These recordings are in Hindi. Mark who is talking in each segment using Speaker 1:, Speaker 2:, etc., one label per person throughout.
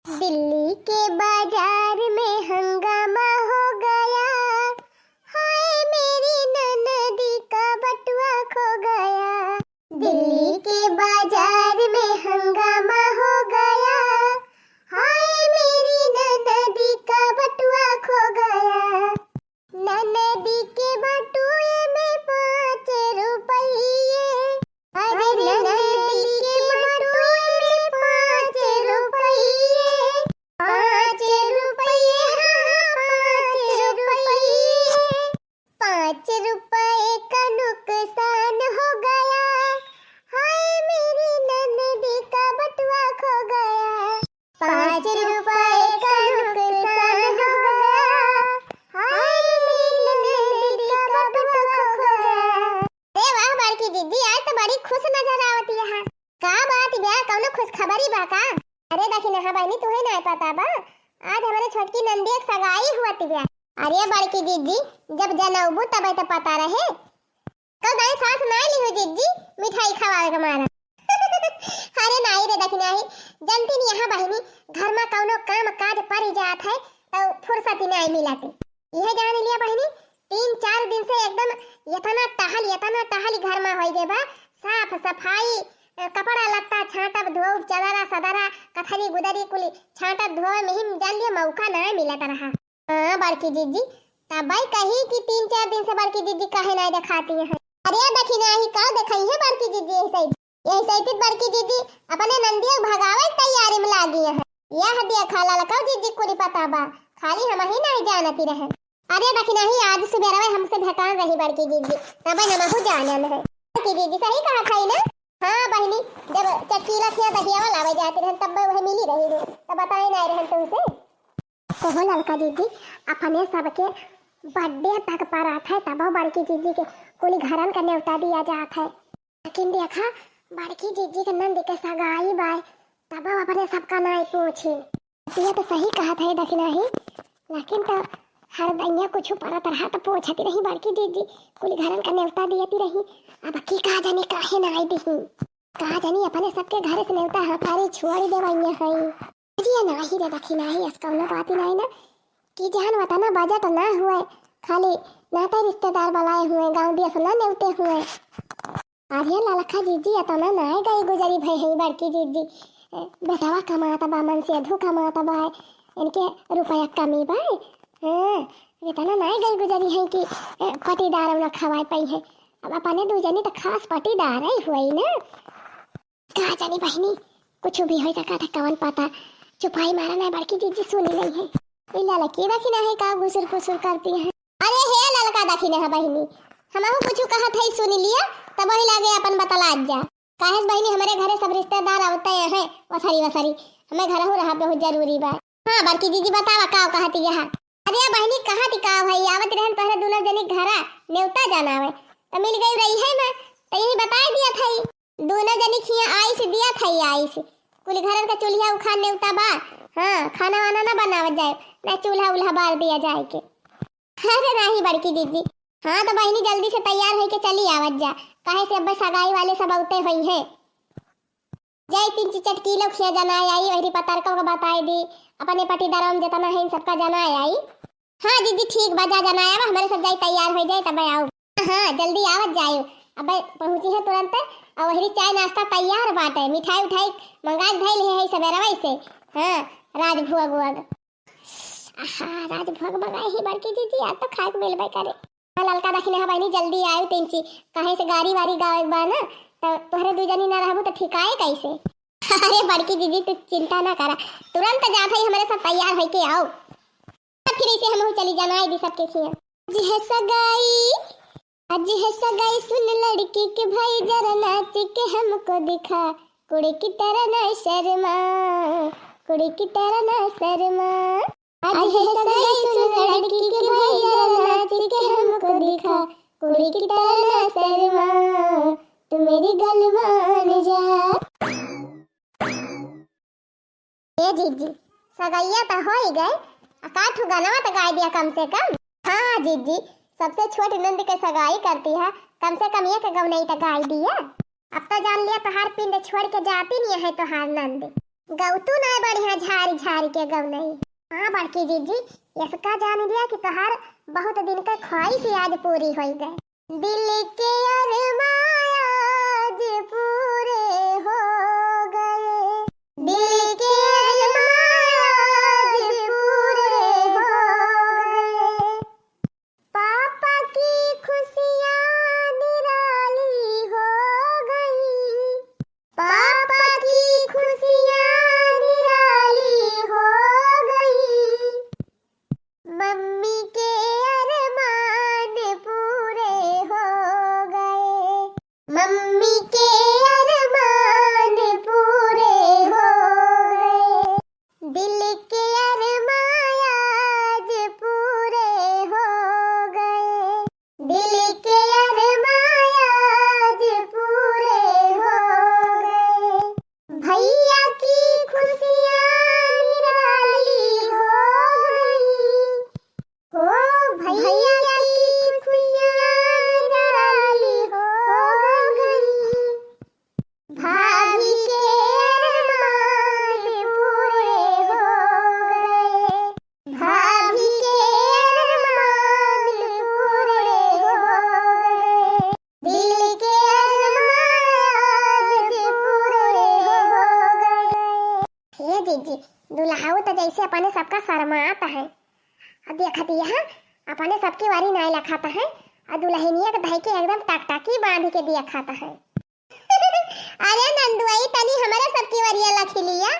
Speaker 1: दिल्ली के बाजार में हंगामा हो गया। हाय मेरी ननदी का बटुआ खो गया। दिल्ली के बाजार में हंगामा हो गया। हाय मेरी ननदी का बटुआ खो गया। ननदी के बटुए में 5 रुपये। अरे ननदी के बटुए में 5 रुपये। 5 रुपये, हाँ 5 रुपये। 5 रुपये का नुकसान हो गया। हाय मेरी ननदी का बटुआ खो गया। 5 रुपये का नुकसान हो गया। हाय मेरी ननदी का बटुआ खो गया। अरे वाह बड़की दीदी, आज तो बड़ी खुश नजर आवती है। का बात बा, कौनो खुश खबरी बा का? अरे देखी ना बहनी, तुम्हें नहीं पता बा, आज हमारे छोटकी नंदी एक सगाई हुआ थी। अरे बड़की दीदी, जब जनौबू तब तो पता रहे। कल दाई सास नहीं ली हो दीदी मिठाई खवावे के मारा। अरे नहीं रे देखी नहीं, जानती नहीं यहाँ बहनी, घर में कौनो काम काज पड़ जात है तो फुर्सत ही नहीं मिलती। यह जान लिया बहनी, 3-4 दिन से एकदम यतना टहल घर में हो गए बा। साफ सफाई, कपड़ा लत्ता छाटब धोब, चदरा सदरा कथरी गुदरी कुली छाटब धोवे में ही जान लिया मौका नहीं मिलता रहा। हाँ बड़की दीदी, तब भाई कही कि 3-4 दिन से बड़की दीदी काहे नहीं दिखाती है। अरे देखी नहीं का दिखाई है बड़की दीदी, ऐसे बड़की दीदी अपने नंदिया भगावे तैयारी में लागी है। यह दिया खाला लका दीदी को नहीं पता बा, खाली हम ही नहीं जानती रहे। अरे देखी नहीं, आज सुबह हमसे भेटान रही बड़की दीदी, तब हम जानन है। बड़की दीदी सही कहा था ना? हाँ बहनी, जब चकीला थिया दहिया वाला वे जाते रहे तब वह मिली रही रो, तब बताए नहीं रहे तुमसे। कहो ललका दीदी, अपने सबके बर्थडे तक पर आता है तब बड़की दीदी के कुल घरन का न्योता दिया जाता है। लेकिन देखा बड़की दीदी के नंद के सगाई बाय तब अपने सबका नहीं पूछे। ये तो सही कहा था दखना ही, लेकिन तो हर दैया कुछ परत रहा तो पूछती रही बड़की दीदी, कुल घरन का न्योता दियती रही। अब की का जाने काहे ना आई दिही, का जानी अपने सबके घर से न्योता हकारी छोड़ी देवैया है। जी नाही रे देखी नाही, इस कौनो बात ही नहीं ना कि जान बताना बजट ना हुए, खाली नाते रिश्तेदार बुलाए हुए, गांव दिया सुना न्योते हुए। अरे ललका दीदी अतना ना गई गुजरी भई है बड़की दीदी, बेटावा कमाता बा, मन से अधू कमाता बा, इनके रुपया कमी बा। हाँ इतना नहीं गई गुजरी है कि पटीदार ना खवाए पाई है। अब अपने दू जनी तो खास पटीदार ही हुई ना। कहा जानी बहनी, कुछ भी हो सका था कवन पता, चुपाई मारा ना बड़की दीदी सुनी नहीं है। इला लकी देखी ना है का गुसुर फुसुर करती है। अरे हे ललका देखी ना बहनी, हमहु कुछ कहा था सुनी लिया तब वही लागे अपन बतला जा। काहे बहनी हमारे घरे सब रिश्तेदार आवते हैं वसरी हमें घर हो रहा बहुत जरूरी बा। हां बड़की दीदी बतावा का कहती है। अरे बहनी कहा थी का भाई आवत रहन तोहरे दोनों जनी घरा न्योता जानावे तो मिल गई रही है ना, तो यही बता दिया था। दोनों जनी खिया आई से दिया था, आई से कुल घर का चूल्हा उखाड़ न्योता बा। हाँ खाना वाना ना बनावत जाए ना, चूल्हा उल्हा बार दिया जाए के। अरे नहीं बड़की दीदी, हाँ तो बहनी जल्दी से तैयार होके चली आवत जा, काहे से अब सगाई वाले सब औते हुई है। जय 3 चटकी लोग खिया जनाए आई, वही पतारकों को बताए दी, अपने पटीदारों में जितना है इन सबका जनाए आई। हाँ दीदी ठीक बजा जनाया बा, हमारे सब जाई तैयार हो जाए तब आओ। हाँ जल्दी आवत जाओ, अब पहुंची है तुरंत और वही चाय नाश्ता तैयार बाटे, मिठाई उठाई मंगा धैल है सवेरा वैसे। हाँ राजभोग वग, हाँ राजभोग मंगाई ही बड़की दीदी, आज तो खाए को मिलबे करे। ललका दखिना है बहनी, जल्दी आयो तिनची, काहे से गाड़ी वाड़ी गावे बा ना, तो तोहरे दू जनी ना रहबो तो ठिकाए कैसे। अरे बड़की दीदी तू चिंता ना करा, तुरंत जात है हमारे सब तैयार होके आओ, फिर इसे हम चली जनाई दी सबके खिया। जी है सगाई, आज है सगाई सुन लड़की के भाई, जरा नाच के हमको दिखा, कुड़ी की तरह ना शर्मा, कुड़ी की तरह ना शर्मा। आज है सगाई सुन लड़की के भाई, जरा नाच के हमको दिखा, कुड़ी की तरह ना शर्मा, तू मेरी गल मान जा। ए जीजी सगाइया तो हो ही गए, काठू गाना तो गा दिया कम से कम। हाँ जीजी सबसे छोटी नंद के सगाई करती है, कम से कम ये के गव नहीं तो गाई दिया। अब तो जान लिया तोहार पिंड छोड़ के जाती नहीं है तोहार नंद। गौतू ना बढ़िया झारी झारी के गौ नहीं। हाँ बड़की जीजी, इसका जान लिया कि तोहार बहुत दिन का ख्वाहिश आज पूरी हो गए। दिल के अरमान आज पूरे हो गए, दिल के अरमान आज पूरे हो गए। पापा की खुशियाँ निराली हो गई, पापा की खुशियाँ निराली हो गई। मम्मी के अरमान पूरे हो गए, मम्मी के अरमान पूरे हो गए। दिल के अरमान आज पूरे हो गए, दिल के अरमान आज पूरे हो गए। भैया की खुशियाँ निराली हो गई, ओ भैया की खुशियाँ निराली हो गई। भाभी के अरमान पूरे हो गए, भाभी के अरमान पूरे हो गए। दिल के अरमान आज पूरे हो गए। हे जीजी, दुल्हाऊ तो जैसे अपने सबका शर्माता है। अब देखती है अपने सबकी वारी नहीं लखाता है और दुल्हनिया के भाई के एकदम टकटकी बांध के दिया खाता है। अरे नंदुआई तनी हमारे सबकी वारिया लखी लिया।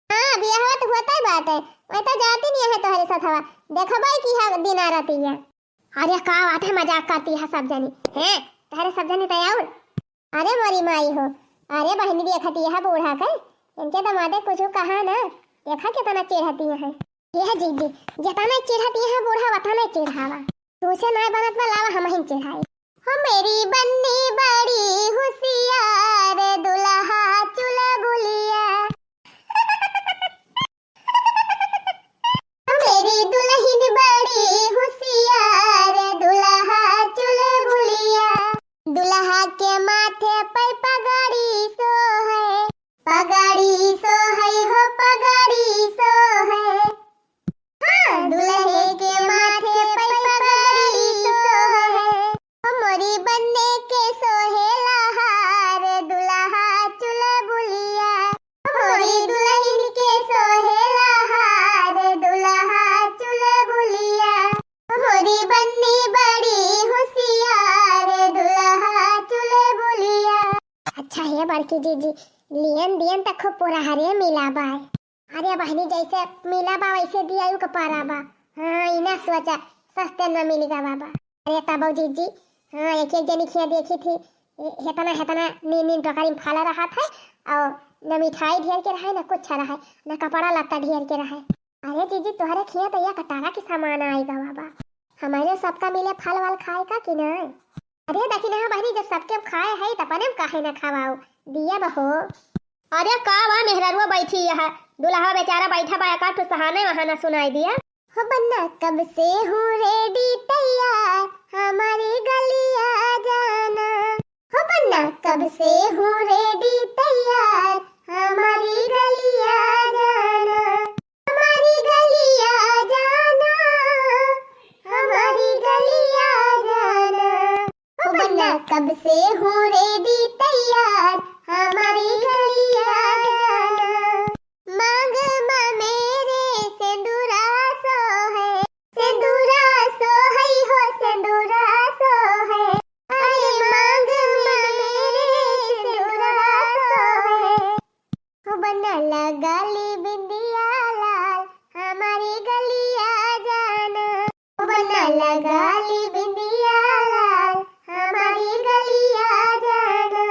Speaker 1: हाँ ब्याह तो होता ही बात है, मैं तो जाती नहीं है तुम्हारे साथ हवा देखो भाई की है दिन आ रहती है। अरे का बात है, मजाक करती है सब जनी हैं तुम्हारे सब जनी तैयार। अरे मोरी माई हो, अरे बहनी देखती है बूढ़ा के इनके दमादे कुछ कहा ना, देखा कितना चिढ़ती है। यह जीजी जितना चिढ़ती है बूढ़ा वतना चिढ़ावा, तुझसे नहीं बनत वाला हम ही चिढ़ाई। हो मेरी बन्नी बड़ी होशियार दुल्हा चुलबुलिया, मेरी दुल्हन बड़ी होशियार दुल्हा चुलबुलिया। दुल्हा के माथे पे पगड़ी सो है, पगड़ी सो है हो पगड़ी सो है। हाँ दुल्हे के माथे पे पगड़ी सो है, मोरी बनने के सोहेला हार दुल्हा चुलबुलिया। मोरी दुल्हन के सोहेला हार दुल्हा चुलबुलिया। मोरी बन्नी बड़ी होशियार दुल्हा चुलबुलिया। अच्छा है बड़की जीजी, लियन दियन तक खूब पूरा हरे मिला बा। अरे बहनी जैसे मिला बा वैसे दिया यू कपारा बा। हाँ इना सोचा सस्ते न मिलेगा बाबा। अरे तब जीजी हाँ एक एक जनी खिया देखी थी हेतना हेतना नीन नीन टोकरी में फाला रहा था और न मिठाई ढेर के रहा है न कुछ रहा न कपड़ा लत्ता ढेर के रहा। अरे जीजी तुम्हारे खिया तो यह कटारा की सामान आएगा बाबा, हमारे सबका मिले फल वाल खाए का कि नहीं। अरे देखी ना बहनी जब सबके खाए है तो अपने काहे न खवाओ दिया बहो। अरे का बा मेहरारुआ बैठी है, दुल्हा बेचारा बैठा बा का तो सहाने वहां न सुनाई दिया। हो बन्ना कब से हूँ रेडी तैयार हमारी गलिया जाना। हो बन्ना कब से हूँ रेडी तैयार हमारी गलिया जाना, हमारी गलिया जाना, हमारी गलिया जाना। हो बन्ना कब से हूँ रेडी तैयार हमारी गलिया जाना। मांग माँ मेरे सिंदूरा सो है, सिंदूरा सो है हो सिंदूरा सो है। अरे मांग माँ मेरे सिंदूरा सो है। हो बन्ना लगा ली बिंदिया लाल हमारी गलिया जाना। हो बन्ना लगा ली बिंदिया लाल हमारी गलिया जाना।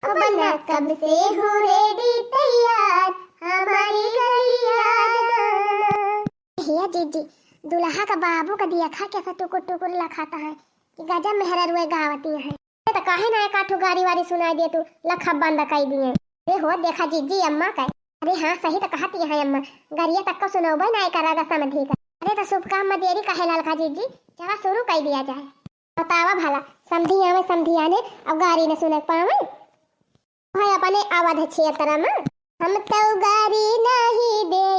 Speaker 1: हो बन्ना कब से हूँ रेडी तैयार हमारी गलिया जाना। भैया जीजी दुल्हा का बाबू का दिया खा कैसा टुकुर टुकुर लखाता है कि गजब मेहरारुए गावती है। तो काहे ना काठू गाड़ी वारी सुनाई दे तू लखब बंद कई दिए। अरे हो देखा जीजी अम्मा का। अरे हाँ सही तो कहती है अम्मा, गरिया तक को सुनोबे नहीं करेगा समझी का। अरे तो शुभ काम में देरी काहे ललका जीजी, चला शुरू कर दिया जाए। बतावा भला समझी आवे समझी आने अब गाड़ी ने सुने पावे भाई अपने आवाज है क्षेत्र में। हम तो गारी नहीं दे